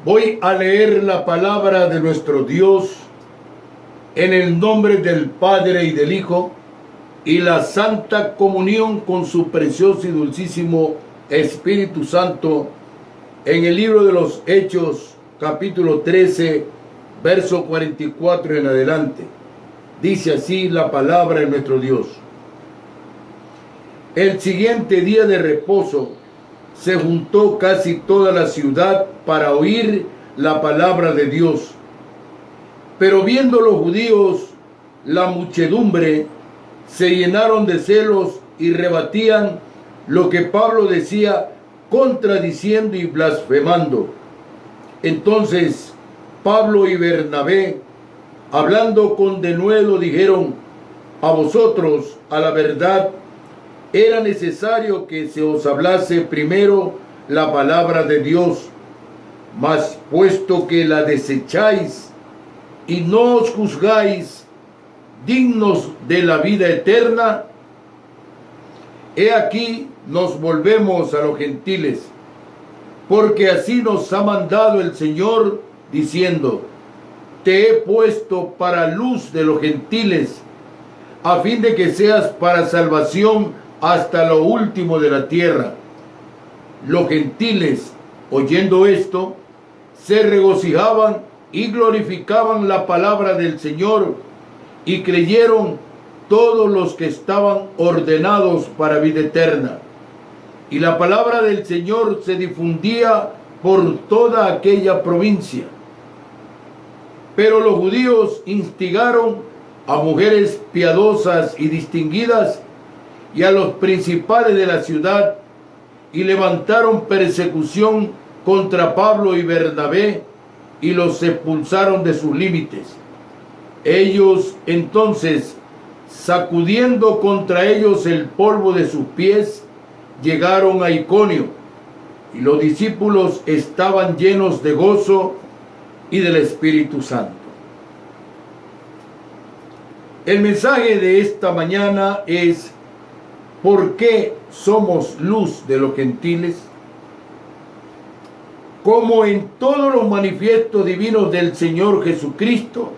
Voy a leer la palabra de nuestro Dios en el nombre del Padre y del Hijo y la Santa Comunión con su precioso y dulcísimo Espíritu Santo en el libro de los Hechos, capítulo 13, verso 44 en adelante. Dice así la palabra de nuestro Dios. El siguiente día de reposo se juntó casi toda la ciudad para oír la palabra de Dios. Pero viendo los judíos la muchedumbre, se llenaron de celos y rebatían lo que Pablo decía, contradiciendo y blasfemando. Entonces Pablo y Bernabé, hablando con denuedo, dijeron: a vosotros, a la verdad, era necesario que se os hablase primero la palabra de Dios, mas puesto que la desecháis y no os juzgáis dignos de la vida eterna, he aquí nos volvemos a los gentiles, porque así nos ha mandado el Señor, diciendo: te he puesto para luz de los gentiles, a fin de que seas para salvación hasta lo último de la tierra. Los gentiles, oyendo esto, se regocijaban y glorificaban la palabra del Señor, y creyeron todos los que estaban ordenados para vida eterna. Y la palabra del Señor se difundía por toda aquella provincia. Pero los judíos instigaron a mujeres piadosas y distinguidas y a los principales de la ciudad, y levantaron persecución contra Pablo y Bernabé, y los expulsaron de sus límites. Ellos entonces, sacudiendo contra ellos el polvo de sus pies, llegaron a Iconio, y los discípulos estaban llenos de gozo y del Espíritu Santo. El mensaje de esta mañana es: ¿por qué somos luz de los gentiles? Como en todos los manifiestos divinos del Señor Jesucristo,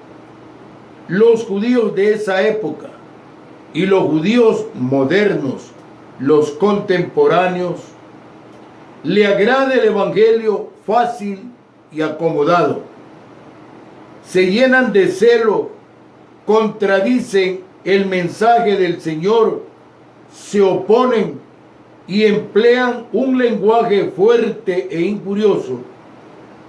los judíos de esa época y los judíos modernos, los contemporáneos, le agrada el evangelio fácil y acomodado. Se llenan de celo, contradicen el mensaje del Señor, se oponen y emplean un lenguaje fuerte e injurioso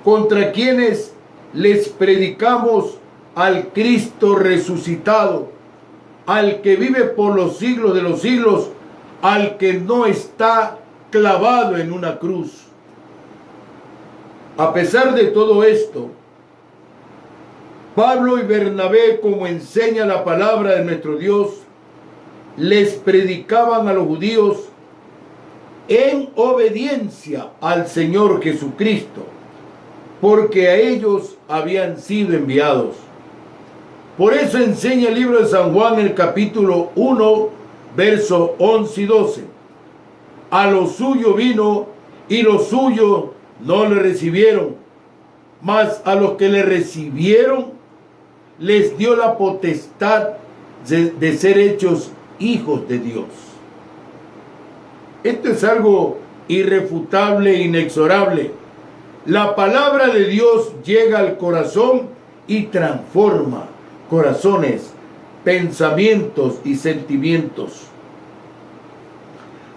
contra quienes les predicamos al Cristo resucitado, al que vive por los siglos de los siglos, al que no está clavado en una cruz. A pesar de todo esto, Pablo y Bernabé, como enseña la palabra de nuestro Dios, les predicaban a los judíos en obediencia al Señor Jesucristo, porque a ellos habían sido enviados. Por eso enseña el libro de San Juan, el capítulo 1, verso 11 y 12. A lo suyo vino y los suyos no le recibieron, mas a los que le recibieron les dio la potestad de ser hechos hijos de Dios. Esto es algo irrefutable e inexorable. La palabra de Dios llega al corazón y transforma corazones, pensamientos y sentimientos.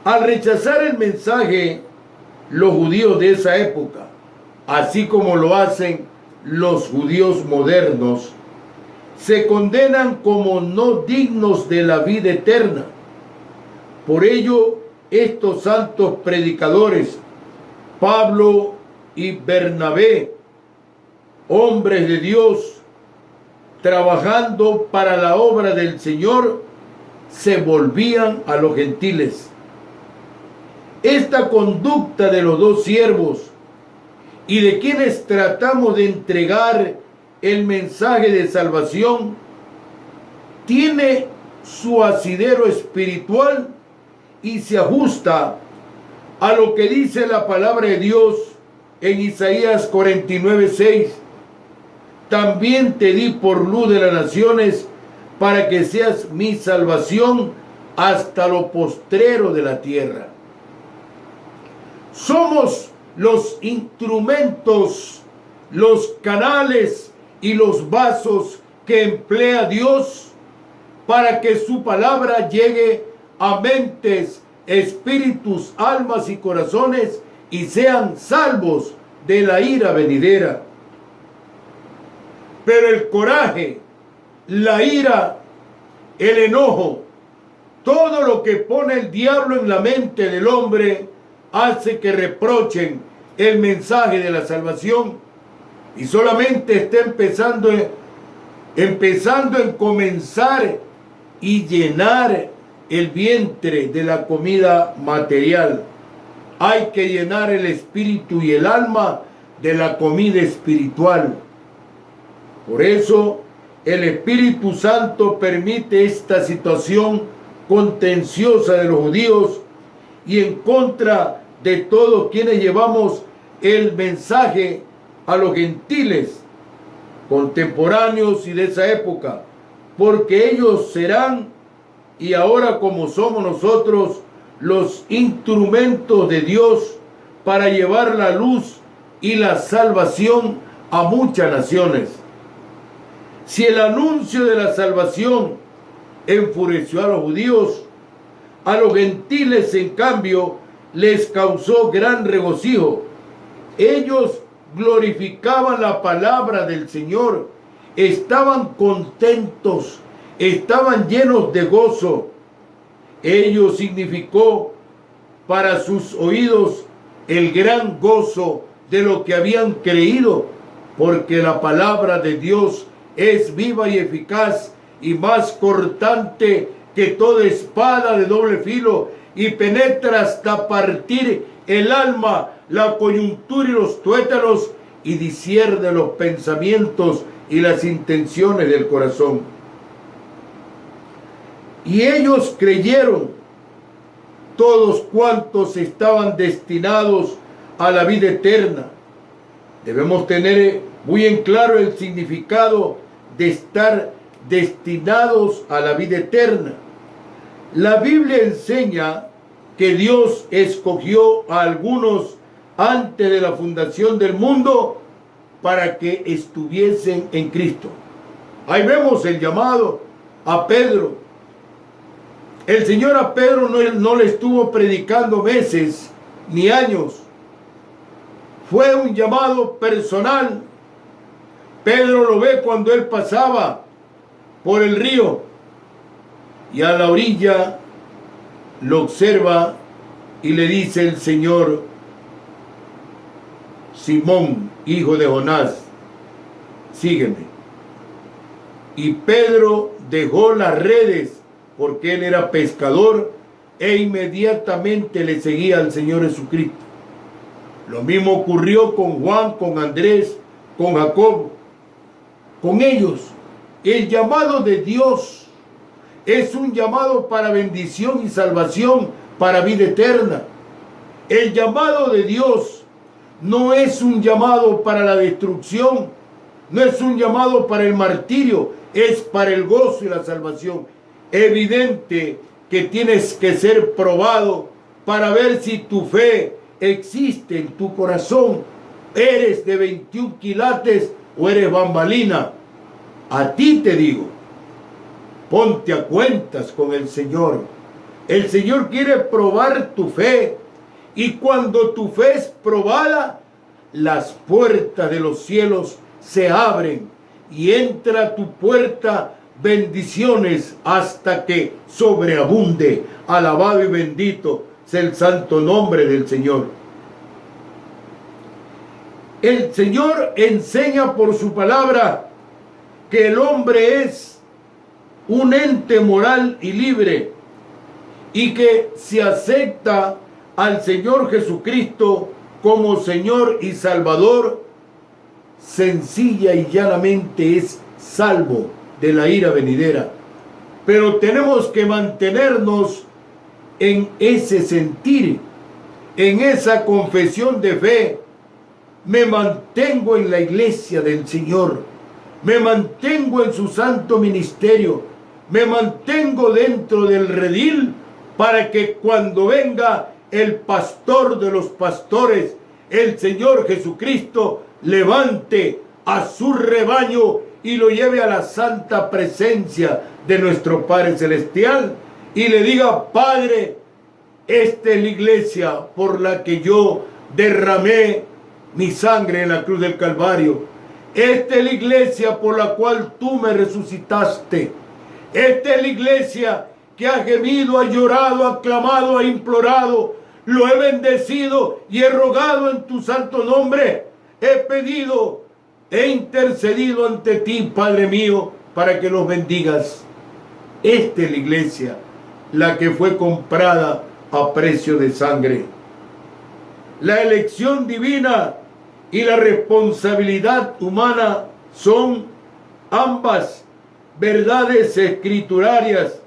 Al rechazar el mensaje, los judíos de esa época, así como lo hacen los judíos modernos, se condenan como no dignos de la vida eterna. Por ello, estos santos predicadores, Pablo y Bernabé, hombres de Dios, trabajando para la obra del Señor, se volvían a los gentiles. Esta conducta de los dos siervos y de quienes tratamos de entregar el mensaje de salvación tiene su asidero espiritual y se ajusta a lo que dice la palabra de Dios en Isaías 49:6, también te di por luz de las naciones, para que seas mi salvación hasta lo postrero de la tierra. Somos los instrumentos, los canales y los vasos que emplea Dios para que su palabra llegue a mentes, espíritus, almas y corazones y sean salvos de la ira venidera. Pero el coraje, la ira, el enojo, todo lo que pone el diablo en la mente del hombre hace que reprochen el mensaje de la salvación y solamente está empezando en comenzar y llenar el vientre de la comida material. Hay que llenar el espíritu y el alma de la comida espiritual. Por eso el Espíritu Santo permite esta situación contenciosa de los judíos y en contra de todos quienes llevamos el mensaje a los gentiles contemporáneos y de esa época, porque ellos serán, y ahora como somos nosotros, los instrumentos de Dios para llevar la luz y la salvación a muchas naciones. Si el anuncio de la salvación enfureció a los judíos, a los gentiles en cambio les causó gran regocijo. Ellos glorificaban la palabra del Señor, estaban contentos, estaban llenos de gozo. Ello significó para sus oídos el gran gozo de lo que habían creído, porque la palabra de Dios es viva y eficaz y más cortante que toda espada de doble filo y penetra hasta partir el alma, la coyuntura y los tuétanos y discierne los pensamientos y las intenciones del corazón. Y ellos creyeron, todos cuantos estaban destinados a la vida eterna. Debemos tener muy en claro el significado de estar destinados a la vida eterna. La Biblia enseña que Dios escogió a algunos antes de la fundación del mundo para que estuviesen en Cristo. Ahí vemos el llamado a Pedro. El Señor a Pedro no le estuvo predicando meses ni años. Fue un llamado personal. Pedro lo ve cuando él pasaba por el río y a la orilla lo observa y le dice el Señor: Simón, hijo de Jonás, sígueme. Y Pedro dejó las redes porque él era pescador e inmediatamente le seguía al Señor Jesucristo. Lo mismo ocurrió con Juan, con Andrés, con Jacobo. Con ellos, el llamado de Dios es un llamado para bendición y salvación, para vida eterna. El llamado de Dios no es un llamado para la destrucción, no es un llamado para el martirio, es para el gozo y la salvación. Evidente que tienes que ser probado para ver si tu fe existe en tu corazón. ¿Eres de 21 quilates o eres bambalina? A ti te digo, ponte a cuentas con el Señor. El Señor quiere probar tu fe, y cuando tu fe es probada, las puertas de los cielos se abren y entra a tu puerta bendiciones hasta que sobreabunde. Alabado y bendito sea el santo nombre del Señor. El Señor enseña por su palabra que el hombre es un ente moral y libre, y que si acepta al Señor Jesucristo como Señor y Salvador, sencilla y llanamente es salvo de la ira venidera. Pero tenemos que mantenernos en ese sentir, en esa confesión de fe, me mantengo en la iglesia del Señor, me mantengo en su santo ministerio, me mantengo dentro del redil, para que cuando venga el pastor de los pastores, el Señor Jesucristo, levante a su rebaño y lo lleve a la santa presencia de nuestro Padre Celestial y le diga: Padre, esta es la iglesia por la que yo derramé mi sangre en la cruz del Calvario. Esta es la iglesia por la cual tú me resucitaste. Esta es la iglesia que ha gemido, ha llorado, ha clamado, ha implorado. Lo he bendecido y he rogado en tu santo nombre. He pedido, he intercedido ante ti, Padre mío, para que los bendigas. Esta es la iglesia, la que fue comprada a precio de sangre. La elección divina y la responsabilidad humana son ambas verdades escriturarias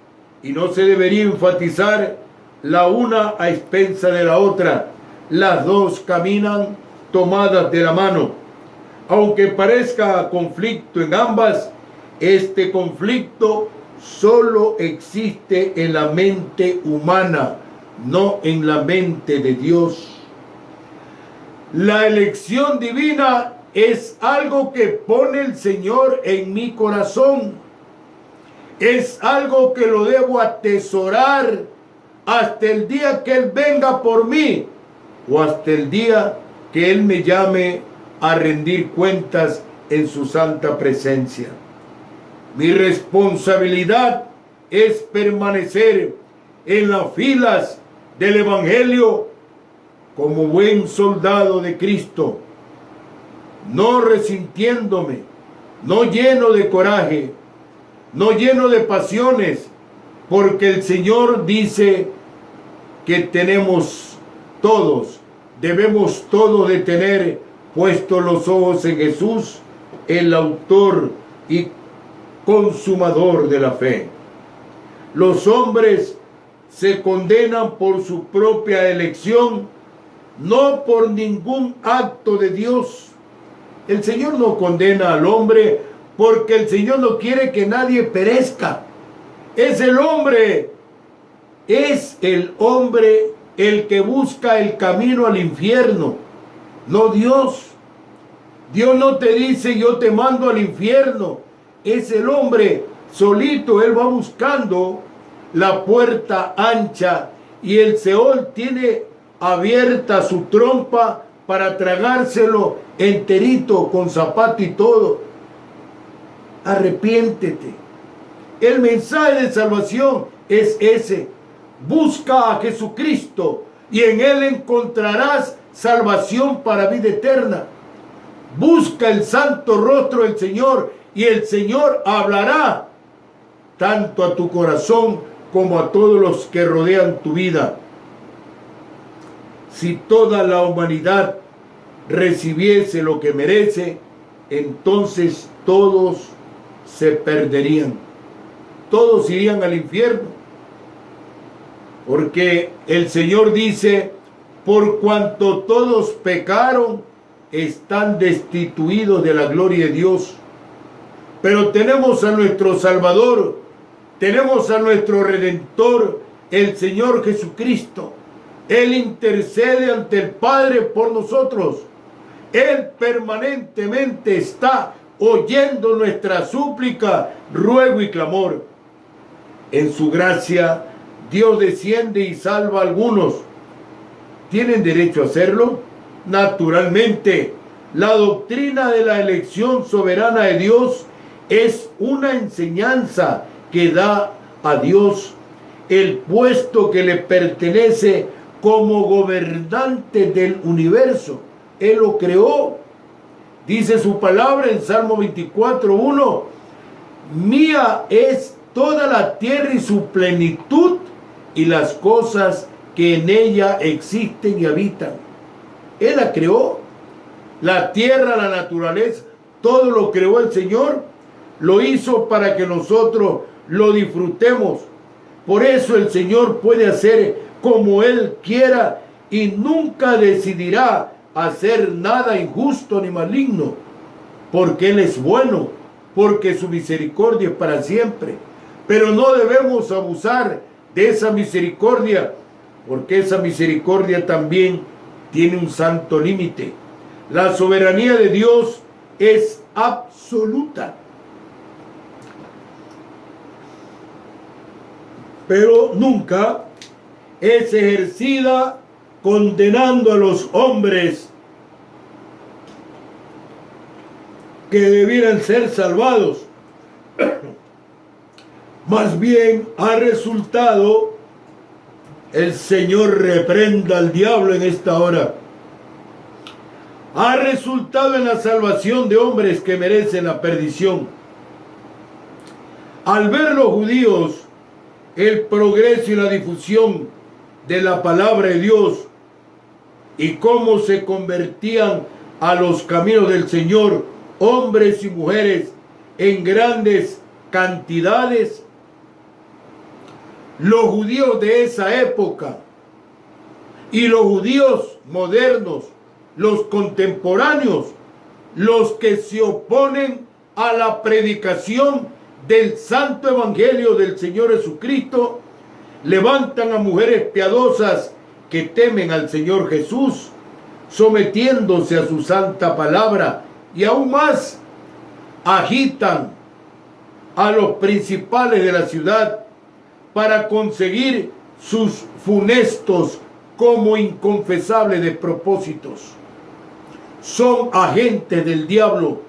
y no se debería enfatizar la una a expensa de la otra. Las dos caminan tomadas de la mano. Aunque parezca conflicto en ambas, este conflicto solo existe en la mente humana, no en la mente de Dios. La elección divina es algo que pone el Señor en mi corazón. Es algo que lo debo atesorar hasta el día que Él venga por mí o hasta el día que Él me llame a rendir cuentas en su santa presencia. Mi responsabilidad es permanecer en las filas del Evangelio como buen soldado de Cristo, no resintiéndome, no lleno de coraje, no lleno de pasiones, porque el Señor dice que debemos todos de tener puestos los ojos en Jesús, el autor y consumador de la fe. Los hombres se condenan por su propia elección, no por ningún acto de Dios. El Señor no condena al hombre porque el Señor no quiere que nadie perezca. Es el hombre el que busca el camino al infierno, no Dios. Dios no te dice: yo te mando al infierno. Es el hombre solito, él va buscando la puerta ancha y el Seol tiene abierta su trompa para tragárselo enterito, con zapato y todo. Arrepiéntete. El mensaje de salvación es ese: busca a Jesucristo y en Él encontrarás salvación para vida eterna. Busca el santo rostro del Señor y el Señor hablará tanto a tu corazón como a todos los que rodean tu vida. Si toda la humanidad recibiese lo que merece, entonces todos se perderían. Todos irían al infierno. Porque el Señor dice: por cuanto todos pecaron, están destituidos de la gloria de Dios. Pero tenemos a nuestro Salvador, tenemos a nuestro Redentor, el Señor Jesucristo. Él intercede ante el Padre por nosotros. Él permanentemente está oyendo nuestra súplica, ruego y clamor. En su gracia, Dios desciende y salva a algunos. ¿Tienen derecho a hacerlo? Naturalmente. La doctrina de la elección soberana de Dios es una enseñanza que da a Dios el puesto que le pertenece como gobernante del universo. Él lo creó. Dice su palabra en Salmo 24:1: mía es toda la tierra y su plenitud, y las cosas que en ella existen y habitan. Él la creó. La tierra, la naturaleza, todo lo creó el Señor. Lo hizo para que nosotros lo disfrutemos. Por eso el Señor puede hacer como Él quiera y nunca decidirá hacer nada injusto ni maligno, porque Él es bueno, porque su misericordia es para siempre. Pero no debemos abusar de esa misericordia, porque esa misericordia también tiene un santo límite. La soberanía de Dios es absoluta, pero nunca es ejercida condenando a los hombres que debieran ser salvados. Más bien ha resultado, el Señor reprenda al diablo en esta hora, ha resultado en la salvación de hombres que merecen la perdición. Al ver los judíos el progreso y la difusión de la palabra de Dios y cómo se convertían a los caminos del Señor hombres y mujeres en grandes cantidades, los judíos de esa época y los judíos modernos, los contemporáneos, los que se oponen a la predicación del santo evangelio del Señor Jesucristo, levantan a mujeres piadosas que temen al Señor Jesús, sometiéndose a su santa palabra, y aún más agitan a los principales de la ciudad para conseguir sus funestos como inconfesables despropósitos. Son agentes del diablo,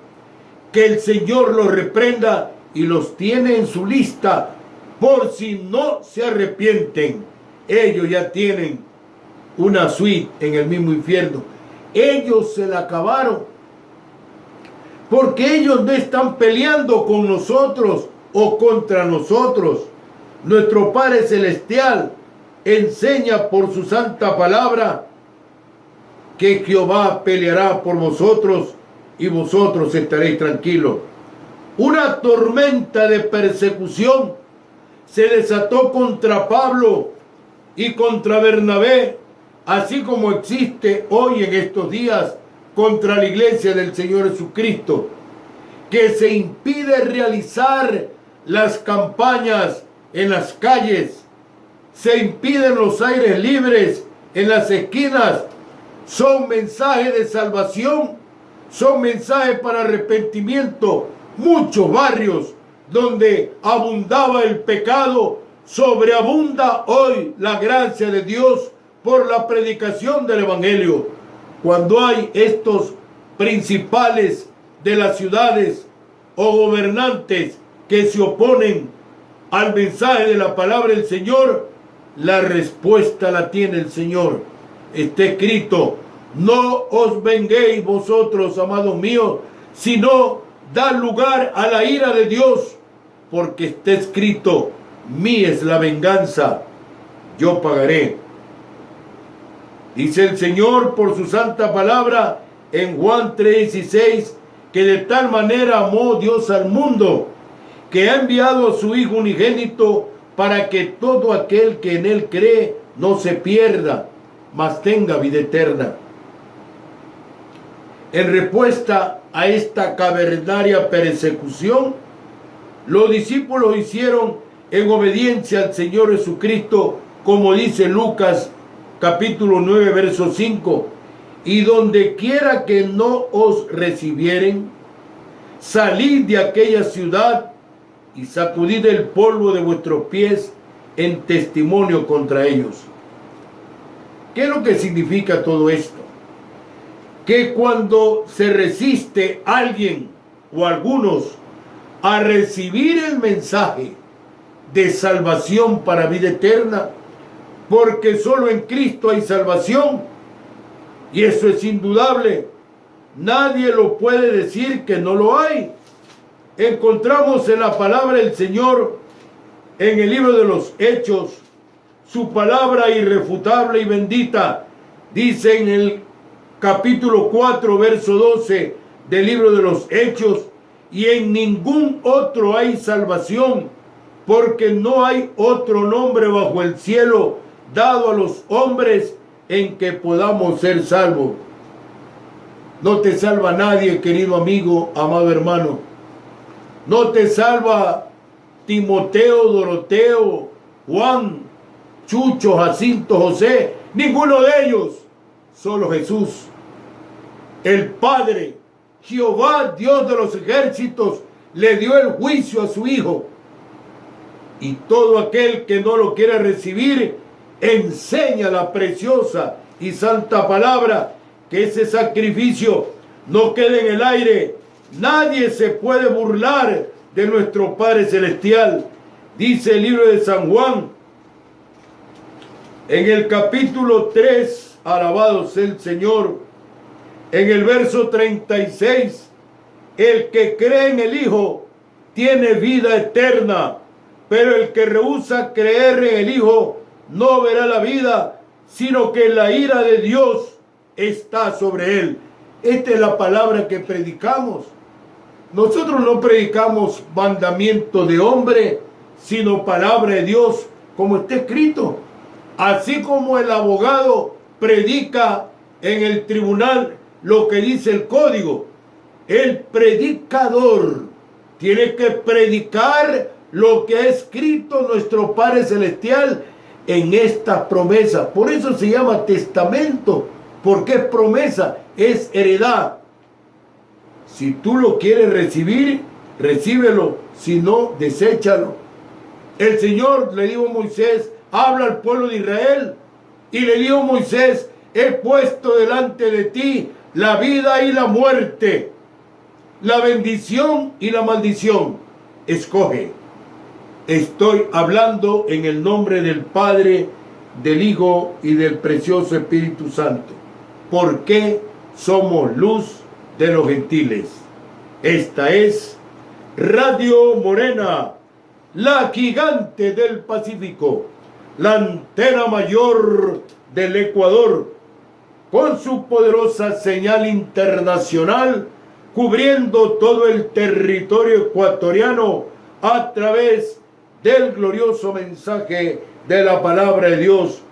que el Señor los reprenda y los tiene en su lista por si no se arrepienten. Ellos ya tienen una suite en el mismo infierno. Ellos se la acabaron, porque ellos no están peleando con nosotros o contra nosotros. Nuestro Padre Celestial enseña por su santa palabra que Jehová peleará por vosotros y vosotros estaréis tranquilos. Una tormenta de persecución se desató contra Pablo y contra Bernabé, así como existe hoy en estos días contra la iglesia del Señor Jesucristo, que se impide realizar las campañas en las calles, se impiden los aires libres en las esquinas. Son mensajes de salvación, son mensajes para arrepentimiento. Muchos barrios donde abundaba el pecado, sobreabunda hoy la gracia de Dios por la predicación del evangelio. Cuando hay estos principales de las ciudades o gobernantes que se oponen al mensaje de la palabra del Señor, la respuesta la tiene el Señor. Está escrito: no os venguéis vosotros, amados míos, sino dad lugar a la ira de Dios, porque está escrito: mía es la venganza, yo pagaré. Dice el Señor por su santa palabra en Juan 3:16, que de tal manera amó Dios al mundo, que ha enviado a su Hijo unigénito, para que todo aquel que en Él cree no se pierda, mas tenga vida eterna. En respuesta a esta cavernaria persecución, los discípulos hicieron en obediencia al Señor Jesucristo, como dice Lucas capítulo 9, verso 5, y donde quiera que no os recibieren, salid de aquella ciudad y sacudid el polvo de vuestros pies en testimonio contra ellos. ¿Qué es lo que significa todo esto? Que cuando se resiste alguien o algunos a recibir el mensaje de salvación para vida eterna, porque solo en Cristo hay salvación, y eso es indudable, nadie lo puede decir que no lo hay. Encontramos en la palabra del Señor, en el libro de los Hechos, su palabra irrefutable y bendita. Dice en el capítulo 4, verso 12 del libro de los Hechos: y en ningún otro hay salvación, porque no hay otro nombre bajo el cielo dado a los hombres en que podamos ser salvos. No te salva nadie, querido amigo, amado hermano. No te salva Timoteo, Doroteo, Juan, Chucho, Jacinto, José. Ninguno de ellos. Solo Jesús. El Padre, Jehová, Dios de los ejércitos, le dio el juicio a su Hijo. Y todo aquel que no lo quiere recibir, enseña la preciosa y santa palabra, que ese sacrificio no quede en el aire. Nadie se puede burlar de nuestro Padre Celestial. Dice el libro de San Juan, en el capítulo 3, alabado sea el Señor, en el verso 36, el que cree en el Hijo tiene vida eterna, pero el que rehúsa creer en el Hijo no verá la vida, sino que la ira de Dios está sobre él. Esta es la palabra que predicamos. Nosotros no predicamos mandamiento de hombre, sino palabra de Dios, como está escrito. Así como el abogado predica en el tribunal lo que dice el código, el predicador tiene que predicar lo que ha escrito nuestro Padre Celestial en esta promesa. Por eso se llama testamento, porque es promesa, es heredad. Si tú lo quieres recibir, recíbelo, si no, deséchalo. El Señor le dijo a Moisés, habla al pueblo de Israel, y le dijo a Moisés, he puesto delante de ti la vida y la muerte, la bendición y la maldición. Escoge. Estoy hablando en el nombre del Padre, del Hijo y del precioso Espíritu Santo. Porque somos luz de los gentiles. Esta es Radio Morena, la gigante del Pacífico, la antena mayor del Ecuador, con su poderosa señal internacional, cubriendo todo el territorio ecuatoriano a través del glorioso mensaje de la palabra de Dios,